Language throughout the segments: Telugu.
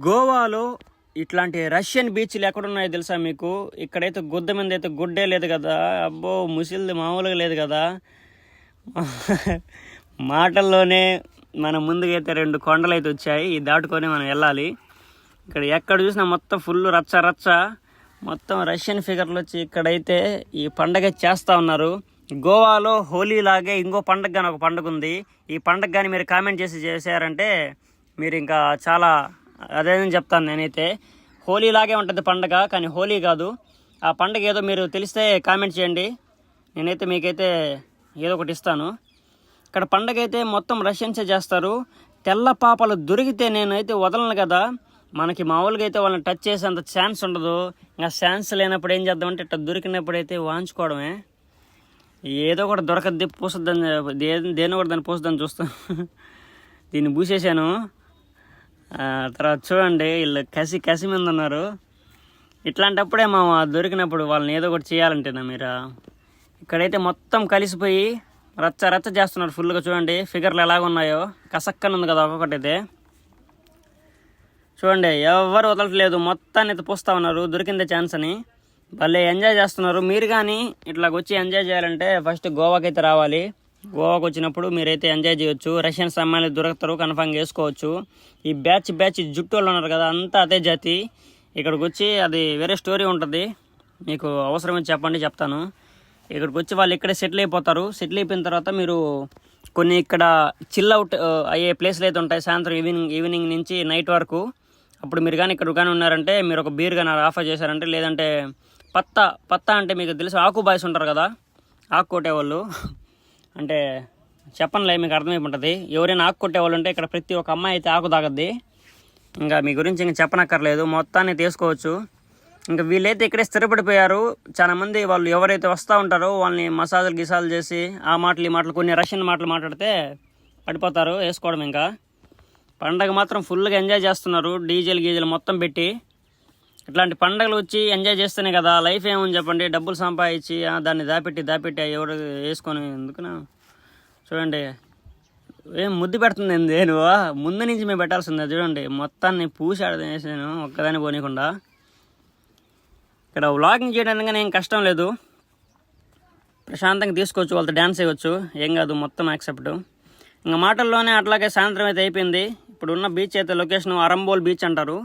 గోవాలో ఇట్లాంటి రష్యన్ బీచ్లు ఎక్కడున్నాయో తెలుసా మీకు? ఇక్కడైతే గుద్ద మీద అయితే గుడ్డే లేదు కదా, అబ్బో ముసిల్ది మామూలుగా లేదు కదా. మాటల్లోనే మన ముందుకైతే 2 కొండలు అయితే వచ్చాయి, ఇది దాటుకొని మనం వెళ్ళాలి. ఇక్కడ ఎక్కడ చూసినా మొత్తం ఫుల్ రచ్చ రచ్చ, మొత్తం రష్యన్ ఫిగర్లు వచ్చి ఇక్కడైతే ఈ పండగ చేస్తూ ఉన్నారు. గోవాలో హోలీ లాగే ఇంకో పండగ కానీ ఒక పండుగ ఉంది. ఈ పండగ కానీ మీరు కామెంట్ చేశారంటే మీరు ఇంకా చాలా అదేనని చెప్తాను. నేనైతే హోలీ లాగే ఉంటుంది పండగ, కానీ హోలీ కాదు. ఆ పండగ ఏదో మీరు తెలిస్తే కామెంట్ చేయండి, నేనైతే మీకైతే ఏదో ఒకటి ఇస్తాను. ఇక్కడ పండగ అయితే మొత్తం రష్యన్సే చేస్తారు. తెల్ల పాపలు దొరికితే నేనైతే వదలను కదా. మనకి మామూలుగా అయితే వాళ్ళని టచ్ చేసేంత ఛాన్స్ ఉండదు. ఇంకా ఛాన్స్ లేనప్పుడు ఏం చేద్దామంటే ఇట్లా దొరికినప్పుడు అయితే వాంచుకోవడమే. ఏదో ఒకటి దొరకద్ది, పూసద్దని దేని కూడా దాన్ని పూసద్దని చూస్తాను. దీన్ని పూసేసాను. తర్వాత చూడండి, వీళ్ళు కసి మీద ఉన్నారు. ఇట్లాంటప్పుడే మా దొరికినప్పుడు వాళ్ళని ఏదో ఒకటి చేయాలంటేనా మీరు. ఇక్కడైతే మొత్తం కలిసిపోయి రచ్చ రచ్చ చేస్తున్నారు ఫుల్గా. చూడండి ఫిగర్లు ఎలాగున్నాయో, కసక్కని ఉంది కదా ఒక్కొక్కటైతే. చూడండి ఎవరు వదలట్లేదు, మొత్తాన్ని అయితే పూస్తూ ఉన్నారు దొరికిందే ఛాన్స్ అని. భలే ఎంజాయ్ చేస్తున్నారు. మీరు కానీ ఇట్లా వచ్చి ఎంజాయ్ చేయాలంటే ఫస్ట్ గోవాకి అయితే రావాలి. గోవాకు వచ్చినప్పుడు మీరైతే ఎంజాయ్ చేయొచ్చు. రష్యన్స్ అమ్మాయిలు దొరుకుతారు, కన్ఫర్మ్ చేసుకోవచ్చు. ఈ బ్యాచ్ జుట్టు వాళ్ళు ఉన్నారు కదా, అంతా అదే జాతి. ఇక్కడికి వచ్చి అది వేరే స్టోరీ ఉంటుంది. మీకు అవసరమైతే చెప్పండి, చెప్తాను. ఇక్కడికి వచ్చి వాళ్ళు ఇక్కడే సెటిల్ అయిపోతారు. సెటిల్ అయిపోయిన తర్వాత మీరు కొన్ని ఇక్కడ చిల్ అవుట్ అయ్యే ప్లేస్లు అయితే ఉంటాయి సాయంత్రం ఈవినింగ్ నుంచి నైట్ వరకు. అప్పుడు మీరు కానీ ఇక్కడ కానీ ఉన్నారంటే మీరు ఒక బీర్ కానీ ఆఫర్ చేశారంటే, లేదంటే పత్తా అంటే మీకు తెలుసు, ఆకు బాయ్స్ ఉంటారు కదా, ఆకు కొట్టేవాళ్ళు. అంటే చెప్పనులే, మీకు అర్థమైపోతుంది. ఎవరైనా ఆకు కొట్టేవాళ్ళు ఉంటే ఇక్కడ ప్రతి ఒక్క అమ్మాయి అయితే ఆకు తాగద్ది. ఇంకా మీ గురించి ఇంకా చెప్పనక్కర్లేదు, మొత్తాన్ని తీసుకోవచ్చు. ఇంకా వీళ్ళైతే ఇక్కడే స్థిరపడిపోయారు. చాలా మంది వాళ్ళు ఎవరైతే వస్తూ ఉంటారో వాళ్ళని గిసాలు చేసి ఆ మాటలు ఈ మాటలు కొన్ని రష్యన్ మాటలు మాట్లాడితే పడిపోతారు, వేసుకోవడం. ఇంకా పండగ మాత్రం ఫుల్గా ఎంజాయ్ చేస్తున్నారు, డీజేలు మొత్తం పెట్టి. ఇట్లాంటి పండగలు వచ్చి ఎంజాయ్ చేస్తేనే కదా లైఫ్. ఏమని చెప్పండి, డబ్బులు సంపాదించి దాన్ని దాపెట్టి ఎవరు వేసుకొని ఎందుకునా. చూడండి ఏం ముద్దు పెడుతుంది నేను ముందు నుంచి మేము పెట్టాల్సిందే. చూడండి మొత్తాన్ని పూసి ఆడేసాను ఒక్కదాన్ని పోనీకుండా. ఇక్కడ వ్లాగింగ్ చేయడానికి ఏం కష్టం లేదు, ప్రశాంతంగా తీసుకోవచ్చు, వాళ్ళతో డ్యాన్స్ చేయవచ్చు, ఏం కాదు, మొత్తం యాక్సెప్ట్. ఇంకా మాటల్లోనే అట్లాగే సాయంత్రం అయితే అయిపోయింది. ఇప్పుడు ఉన్న బీచ్ అయితే లొకేషన్ అరంబోల్ బీచ్ అంటారు.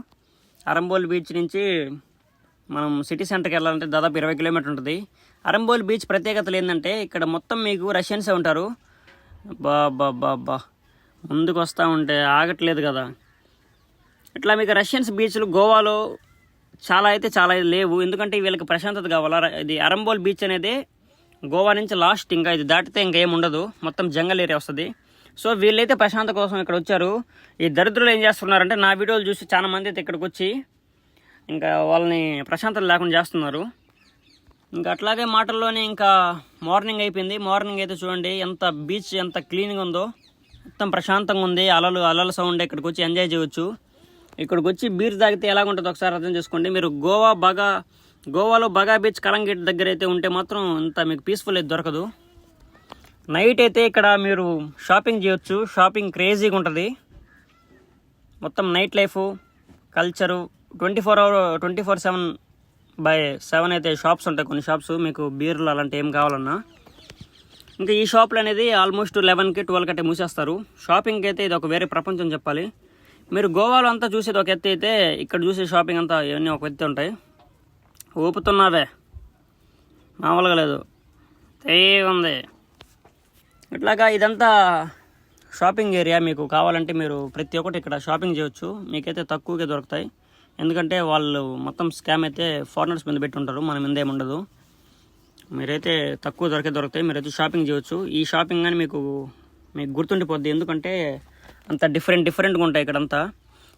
అరంబోల్ బీచ్ నుంచి మనం సిటీ సెంటర్కి వెళ్ళాలంటే దాదాపు 20 కిలోమీటర్ ఉంటుంది. అరంబోల్ బీచ్ ప్రత్యేకతలు ఏంటంటే ఇక్కడ మొత్తం మీకు రష్యన్సే ఉంటారు. బా ముందుకు వస్తూ ఉంటే ఆగట్లేదు కదా. ఇట్లా మీకు రష్యన్స్ బీచ్లు గోవాలో చాలా లేవు, ఎందుకంటే వీళ్ళకి ప్రశాంతత కావాలా. ఇది అరంబోల్ బీచ్ అనేది గోవా నుంచి లాస్ట్, ఇంకా ఇది దాటితే ఇంకేం ఉండదు, మొత్తం జంగల్ ఏరియా వస్తుంది. సో వీళ్ళైతే ప్రశాంతత కోసం ఇక్కడ వచ్చారు. ఈ దరిద్రులు ఏం చేస్తున్నారంటే నా వీడియోలు చూసి చాలా మంది అయితే ఇక్కడికి వచ్చి ఇంకా వాళ్ళని ప్రశాంతత లేకుండా చేస్తున్నారు. ఇంకా అట్లాగే మాటల్లోనే ఇంకా మార్నింగ్ అయిపోయింది. మార్నింగ్ అయితే చూడండి ఎంత బీచ్ ఎంత క్లీన్గా ఉందో, మొత్తం ప్రశాంతంగా ఉంది. అలల సౌండ్, ఇక్కడికి వచ్చి ఎంజాయ్ చేయవచ్చు. ఇక్కడికి వచ్చి బీర్ తాగితే ఎలాగుంటుందో ఒకసారి అర్థం చేసుకోండి. మీరు గోవాలో బగా బీచ్ కలంగేట్ దగ్గర అయితే ఉంటే మాత్రం ఇంత మీకు పీస్ఫుల్ అయితే దొరకదు. నైట్ అయితే ఇక్కడ మీరు షాపింగ్ చేయొచ్చు, షాపింగ్ క్రేజీగా ఉంటుంది. మొత్తం నైట్ లైఫ్ కల్చరు 24/7 అయితే షాప్స్ ఉంటాయి. కొన్ని షాప్స్ మీకు బీర్లు అలాంటి ఏం కావాలన్నా. ఇంకా ఈ షాపులు అనేది ఆల్మోస్ట్ 11కి 12కి అయితే మూసేస్తారు. షాపింగ్కి అయితే ఇది ఒక వేరే ప్రపంచం చెప్పాలి. మీరు గోవాలో అంతా చూసేది ఒక ఎత్తి అయితే ఇక్కడ చూసే షాపింగ్ అంతా ఇవన్నీ ఒక ఎత్తి ఉంటాయి. ఊపుతున్నావే మామూలుగా లేదు, ఉంది. ఇట్లాగా ఇదంతా షాపింగ్ ఏరియా. మీకు కావాలంటే మీరు ప్రతి ఒక్కటి ఇక్కడ షాపింగ్ చేయొచ్చు, మీకైతే తక్కువగా దొరుకుతాయి. ఎందుకంటే వాళ్ళు మొత్తం స్కామ్ అయితే ఫారినర్స్ మీద పెట్టి ఉంటారు, మన మీద ఏముండదు. మీరైతే తక్కువ దొరుకుతాయి, మీరైతే షాపింగ్ చేయొచ్చు. ఈ షాపింగ్ కానీ మీకు గుర్తుండిపోద్ది, ఎందుకంటే అంత డిఫరెంట్గా ఉంటాయి ఇక్కడంతా.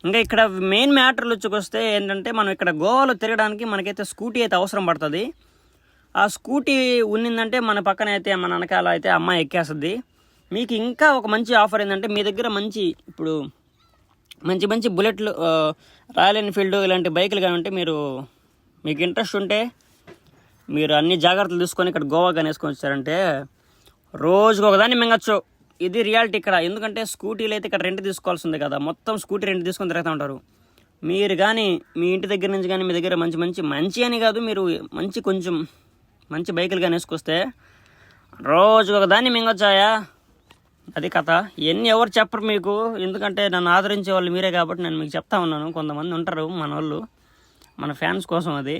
ఇంకా ఇక్కడ మెయిన్ మ్యాటర్లు వచ్చుకొస్తే ఏంటంటే, మనం ఇక్కడ గోవాలో తిరగడానికి మనకైతే స్కూటీ అయితే అవసరం పడుతుంది. ఆ స్కూటీ ఉన్నిందంటే మన పక్కన అయితే మన వెనకాల అయితే అమ్మాయి ఎక్కేస్తుంది. మీకు ఇంకా ఒక మంచి ఆఫర్ ఏంటంటే, మీ దగ్గర ఇప్పుడు మంచి బుల్లెట్లు, రాయల్ ఎన్ఫీల్డ్ ఇలాంటి బైకులు కానీ ఉంటే మీకు ఇంట్రెస్ట్ ఉంటే మీరు అన్ని జాగ్రత్తలు తీసుకొని ఇక్కడ గోవా కానీ వేసుకొని వచ్చారంటే రోజుకు ఒకదాన్ని మింగచ్చు. ఇది రియాలిటీ ఇక్కడ. ఎందుకంటే స్కూటీలు అయితే ఇక్కడ రెంట్ తీసుకోవాల్సిందే కదా, మొత్తం స్కూటీ రెంట్ తీసుకొని తిరుగుతూ ఉంటారు. మీరు కానీ మీ ఇంటి దగ్గర నుంచి కానీ మీ దగ్గర మంచి అని కాదు, మీరు కొంచెం మంచి బైకులు కానీ వేసుకొస్తే రోజు ఒక దాన్ని మింగొచ్చాయా, అది కథ. ఇవన్నీ ఎవరు చెప్పరు మీకు, ఎందుకంటే నన్ను ఆదరించే వాళ్ళు మీరే కాబట్టి నేను మీకు చెప్తా ఉన్నాను. కొంతమంది ఉంటారు మన వాళ్ళు, మన ఫ్యాన్స్ కోసం అది.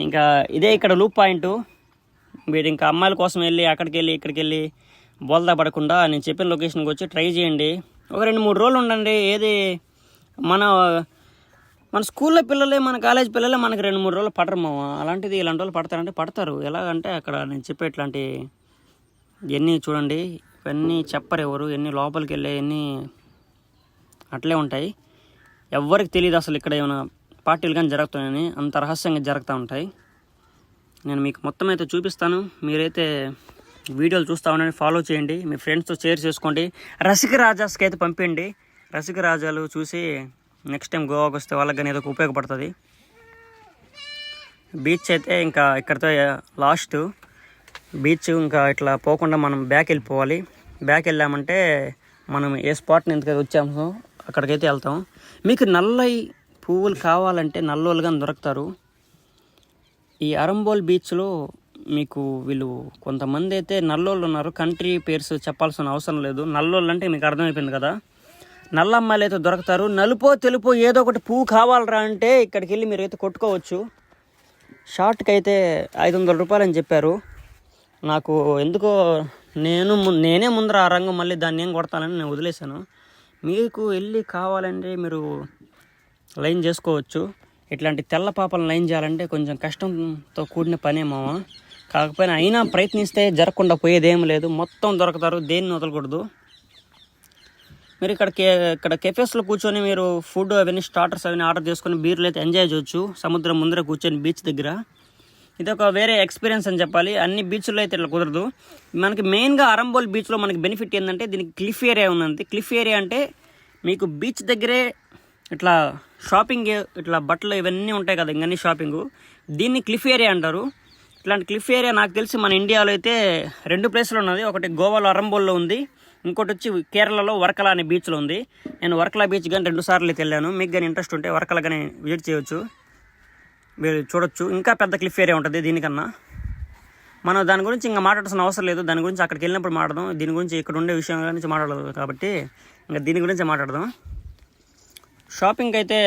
ఇంకా ఇదే ఇక్కడ లూప్ పాయింట్. మీరు ఇంకా అమ్మాయిల కోసం వెళ్ళి ఇక్కడికి వెళ్ళి బోల్దా పడకుండా నేను చెప్పిన లొకేషన్కి వచ్చి ట్రై చేయండి. ఒక 2-3 రోజులు ఉండండి. ఏది మన స్కూల్లో పిల్లలే, మన కాలేజ్ పిల్లలే మనకి 2-3 రోజులు పడరు మామ. అలాంటిది ఇలాంటి వాళ్ళు పడతారంటే పడతారు. ఎలాగంటే అక్కడ నేను చెప్పే ఇట్లాంటి ఎన్ని చూడండి, ఇవన్నీ చెప్పరు ఎవరు, ఎన్ని లోపలికి వెళ్ళే ఎన్ని అట్లే ఉంటాయి. ఎవ్వరికి తెలియదు అసలు ఇక్కడ ఏమైనా పార్టీలు కానీ జరుగుతాయని, అంత రహస్యంగా జరుగుతూ ఉంటాయి. నేను మీకు మొత్తం అయితే చూపిస్తాను. మీరైతే వీడియోలు చూస్తూ ఉండండి, ఫాలో చేయండి, మీ ఫ్రెండ్స్తో షేర్ చేసుకోండి. రసిక రాజాస్కి అయితే పంపించండి. రసిక రాజాలు చూసి నెక్స్ట్ టైం గోవాకి వస్తే వాళ్ళకి కానీ ఏదో ఉపయోగపడుతుంది. బీచ్ అయితే ఇంకా ఇక్కడితో లాస్ట్ బీచ్. ఇంకా ఇట్లా పోకుండా మనం బ్యాక్ వెళ్ళిపోవాలి. బ్యాక్ వెళ్ళామంటే మనం ఏ స్పాట్ని ఎందుకైతే వచ్చామో అక్కడికైతే వెళ్తాం. మీకు నల్లయి పువ్వులు కావాలంటే నల్లోళ్ళు కానీ దొరుకుతారు. ఈ అరంబోల్ బీచ్లో మీకు వీళ్ళు కొంతమంది అయితే నల్లోళ్ళు ఉన్నారు. కంట్రీ పేర్స్ చెప్పాల్సిన అవసరం లేదు. నల్లోళ్ళు అంటే మీకు అర్థమైపోయింది కదా. నల్ల అమ్మాయిలు అయితే దొరుకుతారు. నలుపో తెలుపో ఏదో ఒకటి పువ్వు కావాలరా అంటే ఇక్కడికి వెళ్ళి మీరు అయితే కొట్టుకోవచ్చు. షార్ట్కి అయితే 500 రూపాయలు అని చెప్పారు. నాకు ఎందుకో నేనే ముందర ఆ రంగం మళ్ళీ దాన్ని ఏం కొడతానని నేను వదిలేశాను. మీకు వెళ్ళి కావాలంటే మీరు లైన్ చేసుకోవచ్చు. ఇట్లాంటి తెల్ల పాపలను లైన్ చేయాలంటే కొంచెం కష్టంతో కూడిన పనే మామ. కాకపోయినా అయినా ప్రయత్నిస్తే జరగకుండా పోయేదేం లేదు. మొత్తం దొరుకుతారు, దేన్ని వదలకూడదు. మీరు ఇక్కడ కెఫేస్లో కూర్చొని మీరు ఫుడ్ అవన్నీ స్టార్టర్స్ అవన్నీ ఆర్డర్ చేసుకొని బీర్లు అయితే ఎంజాయ్ చేయొచ్చు. సముద్రం ముందర కూర్చొని బీచ్ దగ్గర ఇది ఒక వేరే ఎక్స్పీరియన్స్ అని చెప్పాలి. అన్ని బీచ్లో అయితే ఇట్లా కుదరదు. మనకి మెయిన్గా అరంబోల్ బీచ్లో మనకి బెనిఫిట్ ఏంటంటే దీనికి క్లిఫ్ ఏరియా ఉంది. క్లిఫ్ ఏరియా అంటే మీకు బీచ్ దగ్గరే ఇట్లా షాపింగ్, ఇట్లా బట్టలు ఇవన్నీ ఉంటాయి కదా, ఇంకన్నీ షాపింగు, దీన్ని క్లిఫ్ ఏరియా అంటారు. ఇట్లాంటి క్లిఫ్ ఏరియా నాకు తెలిసి మన ఇండియాలో అయితే 2 ప్లేస్లో ఉన్నది. ఒకటి గోవాలో అరంబోల్లో ఉంది, ఇంకోటి వచ్చి కేరళలో వర్కలా అనే బీచ్లో ఉంది. నేను వర్కలా బీచ్ కానీ 2 సార్లు అయితే వెళ్ళాను. మీకు కానీ ఇంట్రెస్ట్ ఉంటే వర్కలా కానీ విజిట్ చేయవచ్చు, మీరు చూడొచ్చు. ఇంకా పెద్ద క్లిఫ్ ఏరియా ఉంటుంది దీనికన్నా. మనం దాని గురించి ఇంకా మాట్లాడాల్సిన అవసరం లేదు. దాని గురించి అక్కడికి వెళ్ళినప్పుడు మాట్లాడదాం. దీని గురించి ఇక్కడ ఉండే విషయం గురించి మాట్లాడదు కాబట్టి ఇంకా దీని గురించి మాట్లాడదాం. షాపింగ్ అయితే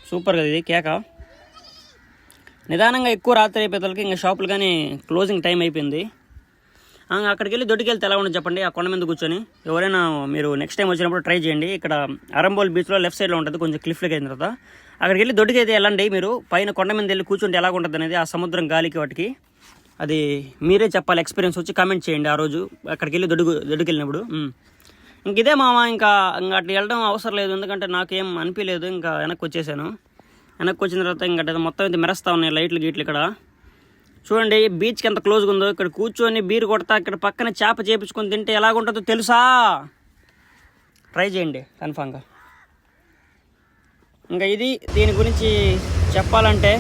సూపర్ కదా, ఇది కేక. నిదానంగా ఎక్కువ రాత్రి అయిపోయేతలకి ఇంకా షాపులు కానీ క్లోజింగ్ టైం అయిపోయింది. అక్కడికి వెళ్ళి దొడ్డికి ఎలా ఉండదు చెప్పండి, ఆ కొండ మీద కూర్చొని. ఎవరైనా మీరు నెక్స్ట్ టైం వచ్చినప్పుడు ట్రై చేయండి. ఇక్కడ అరంబోల్ బీచ్లో లెఫ్ట్ సైడ్లో ఉంటుంది, కొంచెం క్లిఫ్లకి అయిన తర్వాత అక్కడికి వెళ్ళి దొడ్డికి అయితే వెళ్ళండి. మీరు పైన కొండ మీద వెళ్ళి కూర్చుంటే ఎలా ఉంటుంది అనేది, ఆ సముద్రం గాలికి వాటికి, అది మీరే చెప్పాలి. ఎక్స్పీరియన్స్ వచ్చి కామెంట్ చేయండి ఆ రోజు అక్కడికి వెళ్ళి దొడ్డుకి వెళ్ళినప్పుడు. ఇంక ఇదే మామ, ఇంకా అట్లా వెళ్ళడం అవసరం లేదు, ఎందుకంటే నాకేం అనిపించలేదు. ఇంకా వెనక్కి వచ్చేసాను. వెనక్కి వచ్చిన తర్వాత ఇంకా మొత్తం అయితే మెరుస్తూ ఉన్నాయి లైట్లు గీట్లు. ఇక్కడ చూడండి బీచ్కి ఎంత క్లోజ్గా ఉందో. ఇక్కడ కూర్చొని బీరు కొడతా ఇక్కడ పక్కన చేప చేపించుకొని తింటే ఎలాగుంటుందో తెలుసా? ట్రై చేయండి కన్ఫామ్గా. ఇంకా ఇది దీని గురించి చెప్పాలంటే,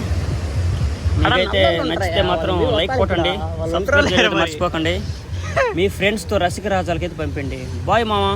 మీకైతే నచ్చితే మాత్రం లైక్ కొట్టండి, సబ్స్క్రైబ్ చేయడం మర్చిపోకండి. మీ ఫ్రెండ్స్తో రసిక రాజాలకైతే పంపండి. బాయ్ మామ.